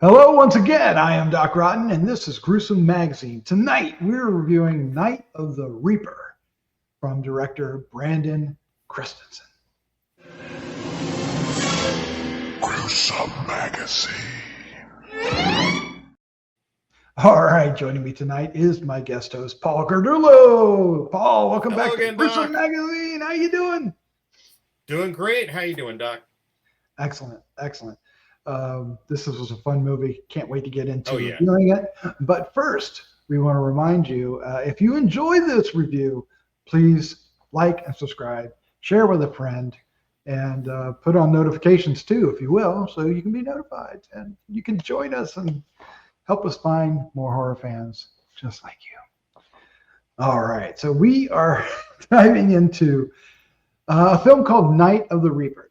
Hello once again, I am Doc Rotten, and this is Gruesome Magazine. Tonight, we're reviewing Night of the Reaper from director Brandon Christensen. Gruesome Magazine. All right, joining me tonight is my guest host, Paul Cardullo. Paul, welcome back again, to Gruesome Doc. Magazine. How you doing? Doing great. How you doing, Doc? Excellent, excellent. This was a fun movie. Can't wait to get into yeah. reviewing it. But first, we want to remind you, if you enjoy this review, please like and subscribe, share with a friend, and put on notifications too, if you will, so you can be notified and you can join us and help us find more horror fans just like you. All right, so we are diving into a film called Night of the Reaper.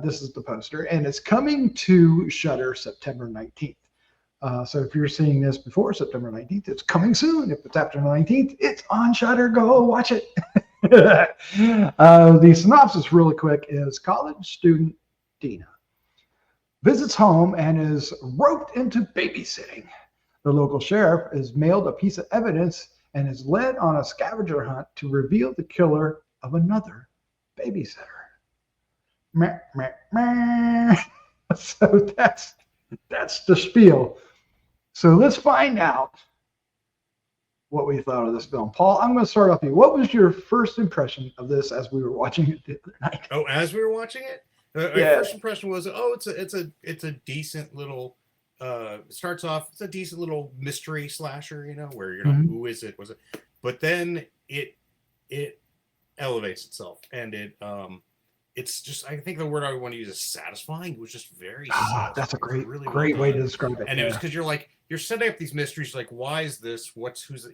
This is the poster, and it's coming to Shudder September 19th. So if you're seeing this before September 19th, it's coming soon. If it's after the 19th, it's on Shudder. Go watch it. The synopsis, really quick, is college student Dina visits home and is roped into babysitting. The local sheriff is mailed a piece of evidence and is led on a scavenger hunt to reveal the killer of another babysitter. Meh, meh, meh. So that's the spiel. So let's find out what we thought of this film. Paul, I'm going to start off with you. What was your first impression of this as we were watching it the other night? Oh, as we were watching it, my first impression was, it's a decent little. Starts off, it's a decent little mystery slasher, where you're not, who is it? Was it? But then it elevates itself, and it's just, I think the word I want to use is satisfying. It was just very satisfying. That's a great, really great way to describe it. And it was because you're setting up these mysteries, like, why is this? Who's,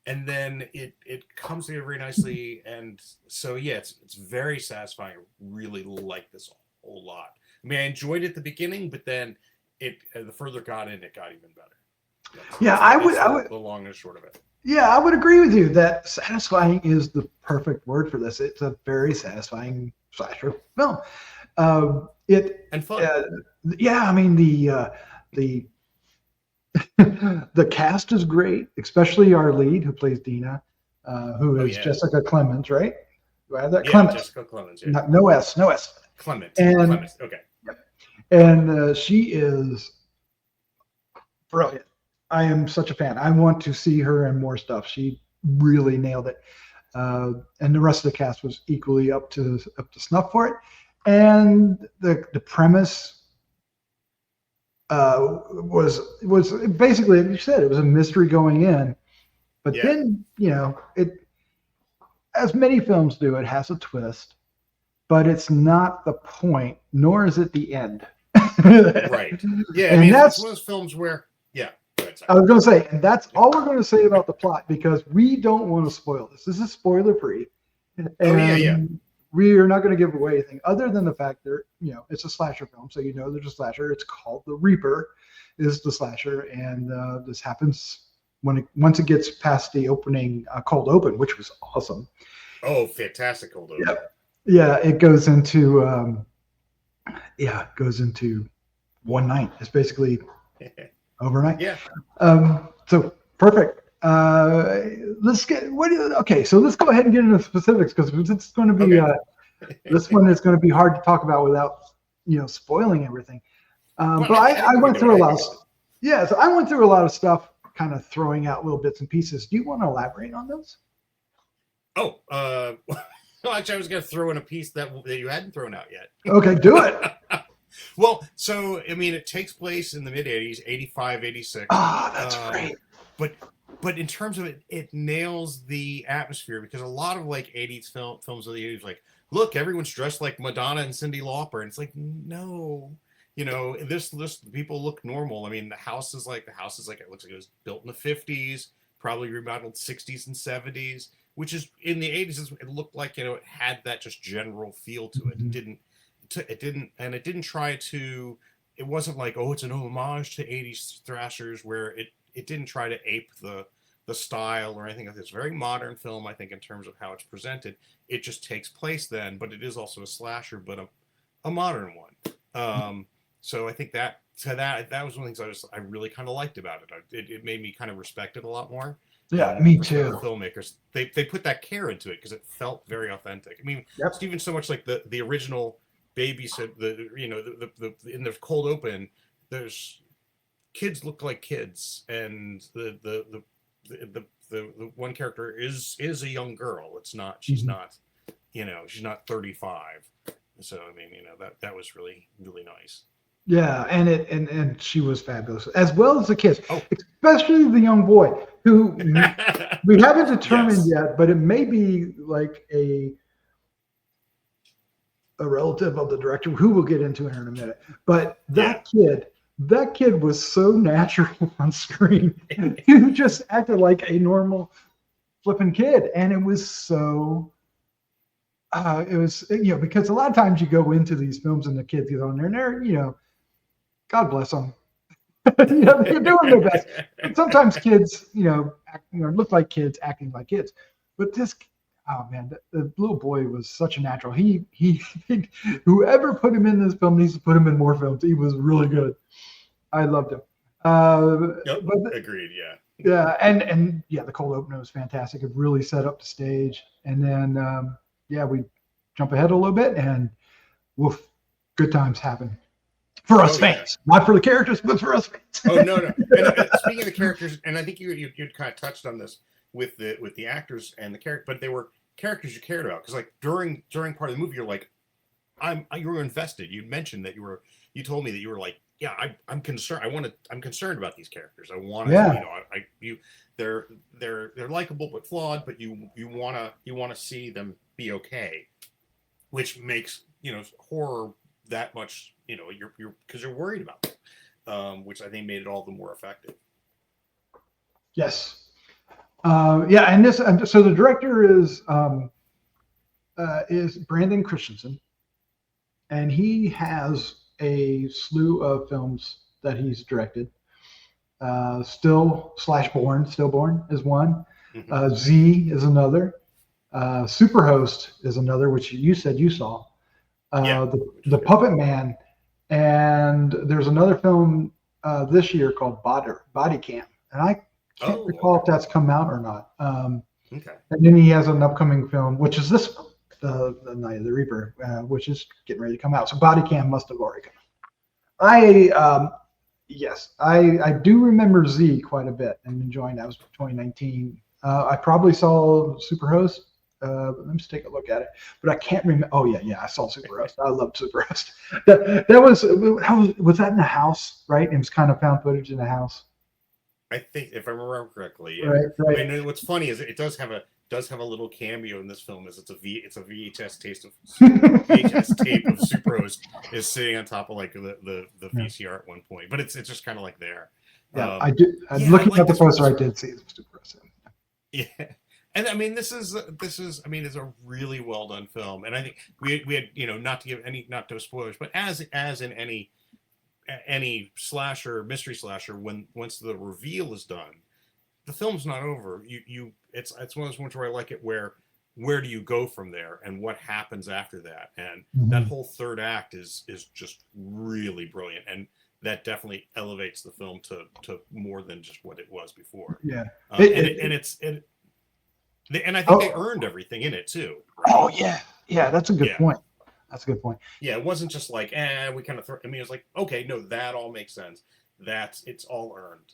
and then it comes together very nicely. And so, yeah, it's very satisfying. I really like this a whole lot. I mean, I enjoyed it at the beginning, but then the further it got in, it got even better. I would the long and short of it. Yeah, I would agree with you that satisfying is the perfect word for this. It's a very satisfying slasher film. And fun. Yeah, I mean the the cast is great, especially our lead who plays Dina, who is Jessica Clemens, right? Do I have that? Yeah, Clemens. Jessica Clemens. Yeah. No S. Clemens. Okay. And she is brilliant. I am such a fan. I want to see her in more stuff. She really nailed it. And the rest of the cast was equally up to snuff for it. And the premise was basically, like you said, it was a mystery going in. But then, it, as many films do, it has a twist, but it's not the point, nor is it the end. Right. Yeah, and that's one of those films where, I was going to say, and that's all we're going to say about the plot, because we don't want to spoil this. This is spoiler free. And we are not going to give away anything other than the fact that, it's a slasher film. So, there's a slasher. It's called The Reaper is the slasher. And this happens once it gets past the opening cold open, which was awesome. Oh, fantastic cold open. Yeah, it goes into, one night. It's basically overnight. Yeah. So perfect. Let's get so let's go ahead and get into the specifics, because it's going to be this one is going to be hard to talk about without spoiling everything. But I went through a lot. So I went through a lot of stuff, kind of throwing out little bits and pieces. Do you want to elaborate on those? Oh, well, actually, I was going to throw in a piece that you hadn't thrown out yet. Okay, do it. Well, so, I mean, it takes place in the mid-'80s, 85, 86. Oh, that's great. But in terms of it, it nails the atmosphere, because a lot of, like, 80s films of the 80s, like, look, everyone's dressed like Madonna and Cyndi Lauper. And it's like, no. This people look normal. I mean, the house is like, it looks like it was built in the 50s, probably remodeled 60s and 70s, which is, in the 80s, it looked like, it had that just general feel to it. Mm-hmm. It didn't try to, it wasn't like, oh, it's an homage to 80s thrashers, where it didn't try to ape the style or anything like this. Very modern film, I think, in terms of how it's presented. It just takes place then, but it is also a slasher, but a modern one. So I think that was one of the things I really kind of liked about it. It made me kind of respect it a lot more. Yeah, And me respect too. the filmmakers. They put that care into it because it felt very authentic. I mean, Yep. it's even so much like the original babysit, the in the cold open, there's kids look like kids, and the one character is a young girl. It's not, she's not, she's not 35. So I mean, that was really, really nice. Yeah, and she was fabulous, as well as the kids, Oh, especially the young boy who we haven't determined yes. yet, but it may be like a relative of the director who we'll get into in a minute. But that kid was so natural on screen. He just acted like a normal flipping kid, and it was so. It was because a lot of times you go into these films and the kids get on there and they're God bless them. They're doing their best. But sometimes kids, look like kids acting like kids. But this, oh man, the little boy was such a natural. He whoever put him in this film needs to put him in more films. He was really good. I loved him. Yep, but agreed. Yeah. Yeah, and the cold opener was fantastic. It really set up the stage. And then we jump ahead a little bit, and woof, good times happen. For us fans, not for the characters, but for us fans. Oh no. And speaking of the characters, and I think you kind of touched on this with the actors and the character, but they were characters you cared about because like during part of the movie, you're like, you were invested. You mentioned that you told me that you were like, yeah, I'm concerned. I'm concerned about these characters. I want to, they're likable but flawed, but you want to see them be okay, which makes horror that much, you're because you're worried about them, which I think made it all the more effective. Yes. And this, so the director is Brandon Christensen, and he has a slew of films that he's directed. Stillborn is one. Mm-hmm. Z is another. Superhost is another, which you said you saw. The Puppet Man, and there's another film this year called Body Cam, and I can't recall if that's come out or not. Okay. And then he has an upcoming film, which is this film, the Night of the Reaper, which is getting ready to come out. So Body Cam must have already come. I do remember Z quite a bit and enjoying that. It was 2019. I probably saw Superhost. Let me just take a look at it. But I can't remember. Oh yeah, I saw Superhost. I loved Superhost. That was that in the house, right? It was kind of found footage in the house. I think if I remember correctly, yeah. Right. I mean, what's funny is it does have a little cameo in this film. Is it's a VHS tape of Superhost is sitting on top of like the VCR at one point, but it's just kind of like there. Yeah, I do. Looking at the poster, I did see Superhost. Yeah. And I mean, this is it's a really well done film, and I think we had not to give not to spoilers, but as in any slasher, mystery slasher, once the reveal is done, the film's not over. It's one of those ones where I like it where do you go from there and what happens after that, and that whole third act is just really brilliant, and that definitely elevates the film to more than just what it was before. Yeah, and I think they earned everything in it too. Right? Oh yeah, that's a good point. That's a good point. Yeah, it wasn't just like we kind of. I mean, it was like okay, no, that all makes sense. It's all earned.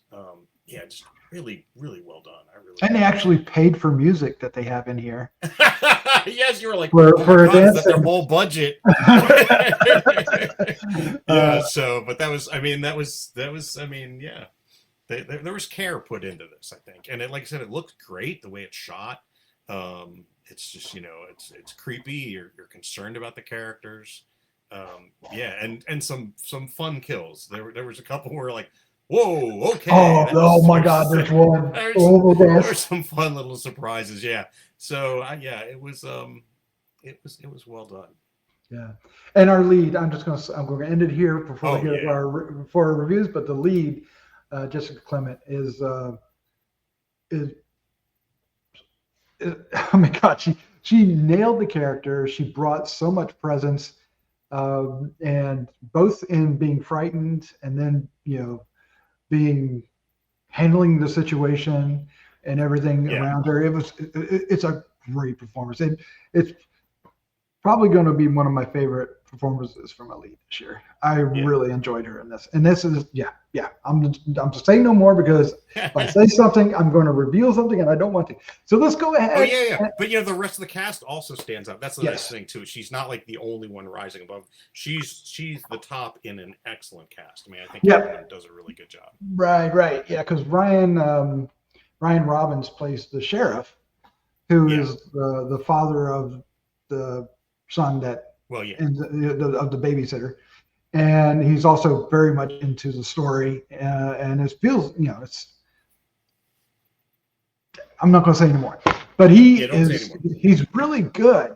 Just really, really well done. They actually paid for music that they have in here. Yes, you were like for a dance. Their whole budget. So, but that was. I mean, that was. I mean, yeah. There was care put into this, I think, and like I said, it looked great the way it's shot. It's just it's creepy. You're concerned about the characters. And some fun kills. There was a couple where like, whoa, okay. Oh my God, there's one. There were some fun little surprises. Yeah. So it was well done. Yeah, and our lead. I'm going to end it here before we get our reviews. But the lead. Jessica Clement is oh my God, she nailed the character. She brought so much presence. and both in being frightened and then being handling the situation and everything around her. It's a great performance, and it's probably going to be one of my favorite performances from a lead this year. I really enjoyed her in this, and this is I'm just saying no more, because if I say something, I'm going to reveal something, and I don't want to. So let's go ahead. Oh yeah. But the rest of the cast also stands out. That's the nice thing too. She's not like the only one rising above. She's the top in an excellent cast. I mean, I think everyone does a really good job. Right. Yeah, because Ryan Robbins plays the sheriff, who is the father of the son that of the babysitter, and he's also very much into the story, and it feels it's. I'm not going to say anymore, but he's really good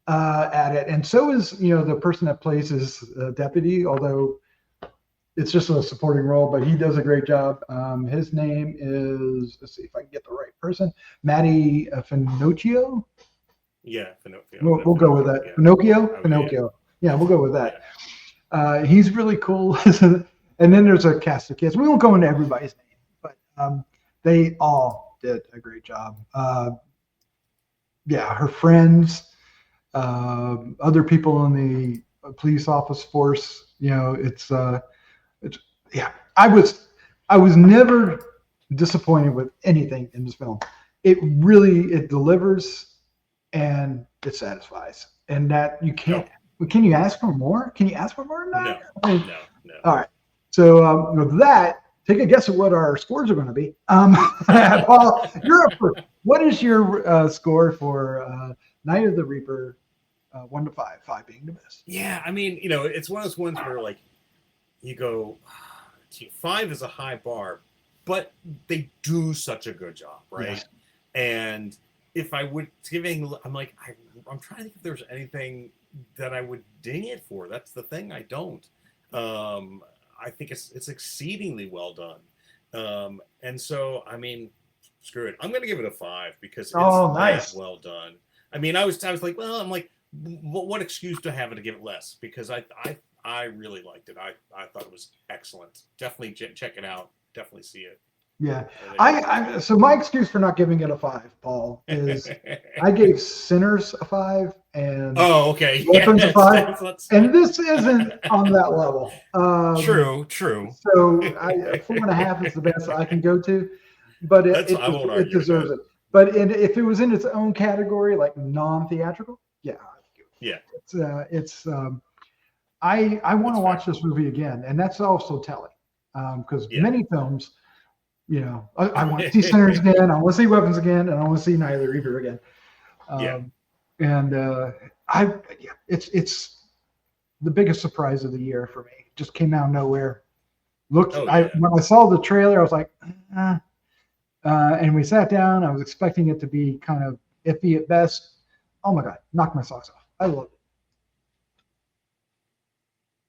at it, and so is the person that plays his deputy, although it's just a supporting role, but he does a great job. His name is, let's see if I can get the right person, Matty Finocchio. Yeah, Pinocchio. We'll go with that. Pinocchio. Yeah, we'll go with that. He's really cool. And then there's a cast of kids. We won't go into everybody's name, but they all did a great job. Her friends, other people in the police office force. I was never disappointed with anything in this film. It delivers. And it satisfies, and that you can't. Can you ask for more? Can you ask for more than that? No. All right. So with that, take a guess at what our scores are going to be. Paul, you're up first. What is your score for Night of the Reaper, 1 to 5? 5 being the best. Yeah, I mean, it's one of those ones where like you go, 5 is a high bar, but they do such a good job, right? Yes. And if I would I'm like, I'm trying to think if there's anything that I would ding it for. That's the thing. I don't. I think it's exceedingly well done. And so, I mean, screw it. I'm going to give it a 5 because it's nice. Well done. I mean, I was like, well, I'm like, what excuse do I have to give it less? Because I really liked it. I thought it was excellent. Definitely check it out. Definitely see it. Yeah, so my excuse for not giving it a 5, Paul, is I gave Sinners a 5 and Weapons a 5, and this isn't on that level. True. So 4.5 is the best I can go to, but it deserves it. But if it was in its own category, like non-theatrical, I want to watch this movie again, and that's also telling, because many films. I want to see Sinners again. I want to see Weapons again, and I want to see Night of the Reaper again. It's the biggest surprise of the year for me. It just came out of nowhere. When I saw the trailer, I was like, and we sat down. I was expecting it to be kind of iffy at best. Oh my God, knocked my socks off. I loved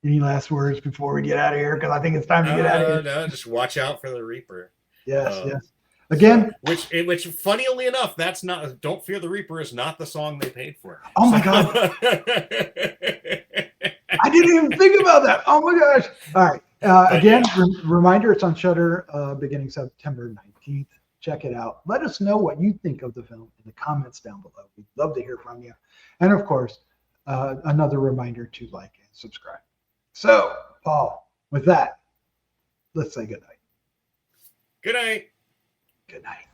it. Any last words before we get out of here? Because I think it's time to get out of here. No, just watch out for the Reaper. Yes. Again, which funnily enough, that's not. Don't Fear the Reaper is not the song they paid for. Oh my God! I didn't even think about that. Oh my gosh! All right. Again, reminder: it's on Shudder, beginning September 19th. Check it out. Let us know what you think of the film in the comments down below. We'd love to hear from you. And of course, another reminder to like and subscribe. So, Paul, with that, let's say good night. Good night. Good night.